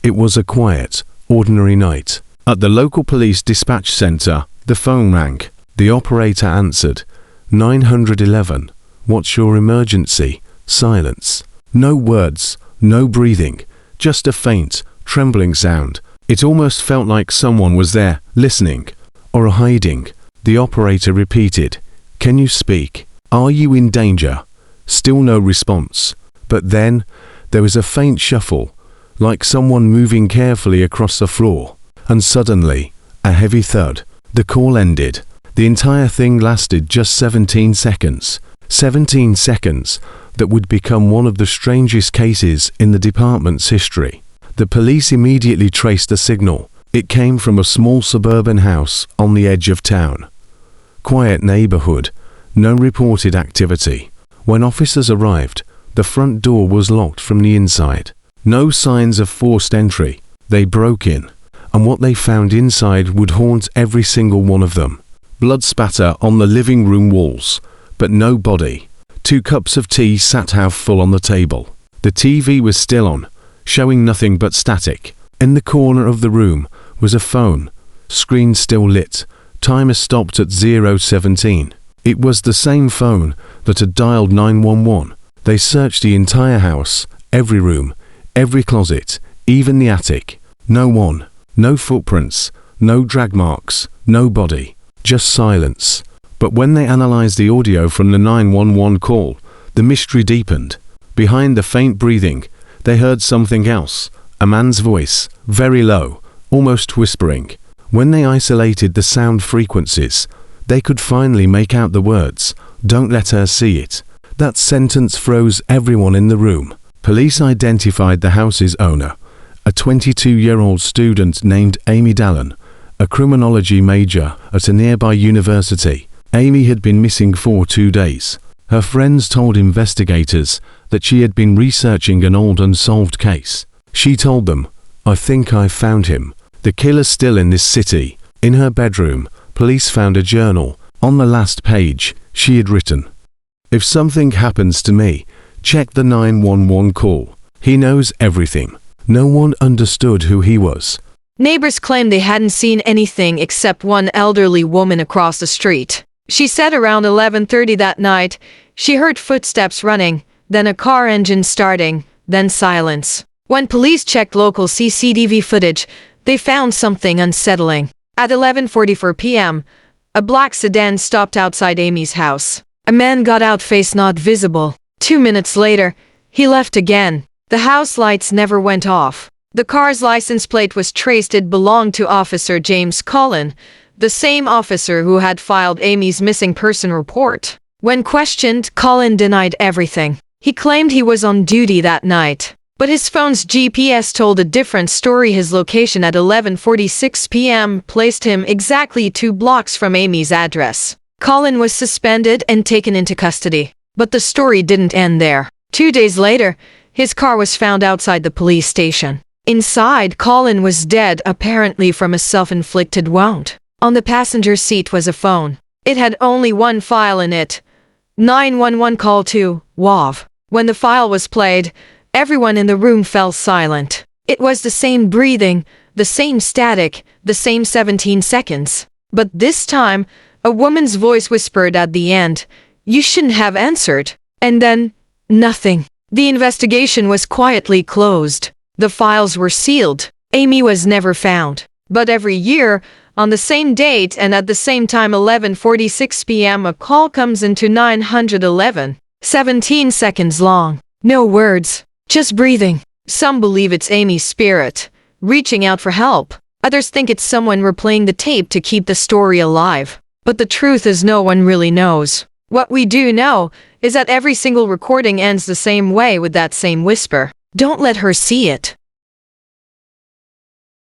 It was a quiet, ordinary night. At the local police dispatch center, the phone rang. The operator answered. 911. What's your emergency? Silence. No words, no breathing, just a faint, trembling sound. It almost felt like someone was there, listening, or hiding. The operator repeated, "Can you speak? Are you in danger?" Still no response. But then, there was a faint shuffle, like someone moving carefully across the floor. And suddenly, a heavy thud. The call ended. The entire thing lasted just 17 seconds. 17 seconds that would become one of the strangest cases in the department's history. The police immediately traced the signal. It came from a small suburban house on the edge of town. Quiet neighborhood, no reported activity. When officers arrived, the front door was locked from the inside. No signs of forced entry. They broke in, and what they found inside would haunt every single one of them. Blood spatter on the living room walls, but no body. 2 cups of tea sat half full on the table. The TV was still on, showing nothing but static. In the corner of the room was a phone, screen still lit, timer stopped at 0:17. It was the same phone that had dialed 911. They searched the entire house, every room, every closet, even the attic. No one, no footprints, no drag marks, no body, just silence. But when they analyzed the audio from the 911 call, the mystery deepened. Behind the faint breathing, they heard something else, a man's voice, very low, almost whispering. When they isolated the sound frequencies, they could finally make out the words, "Don't let her see it." That sentence froze everyone in the room. Police identified the house's owner, a 22-year-old student named Amy Dallon, a criminology major at a nearby university. Amy had been missing for 2 days. Her friends told investigators that she had been researching an old unsolved case. She told them, "I think I found him. The killer's still in this city." In her bedroom, police found a journal. On the last page, she had written, "If something happens to me, check the 911 call. He knows everything." No one understood who he was. Neighbors claimed they hadn't seen anything except one elderly woman across the street. She said around 11:30 that night, she heard footsteps running, then a car engine starting, then silence. When police checked local CCTV footage, they found something unsettling. At 11:44 p.m., a black sedan stopped outside Amy's house. A man got out, face not visible. 2 minutes later, he left again. The house lights never went off. The car's license plate was traced. It belonged to Officer James Cullen, the same officer who had filed Amy's missing person report. When questioned, Cullen denied everything. He claimed he was on duty that night. But his phone's GPS told a different story. His location at 11:46 p.m. placed him exactly 2 blocks from Amy's address. Cullen was suspended and taken into custody. But the story didn't end there. 2 days later, his car was found outside the police station. Inside, Cullen was dead, apparently from a self-inflicted wound. On the passenger seat was a phone. It had only one file in it. 911 call to WAV. When the file was played, everyone in the room fell silent. It was the same breathing, the same static, the same 17 seconds. But this time, a woman's voice whispered at the end, "You shouldn't have answered." And then, nothing. The investigation was quietly closed. The files were sealed. Amy was never found. But every year, on the same date and at the same time 11:46 p.m. a call comes into 911. 17 seconds long. No words. Just breathing. Some believe it's Amy's spirit, reaching out for help. Others think it's someone replaying the tape to keep the story alive. But the truth is no one really knows. What we do know is that every single recording ends the same way, with that same whisper. Don't let her see it.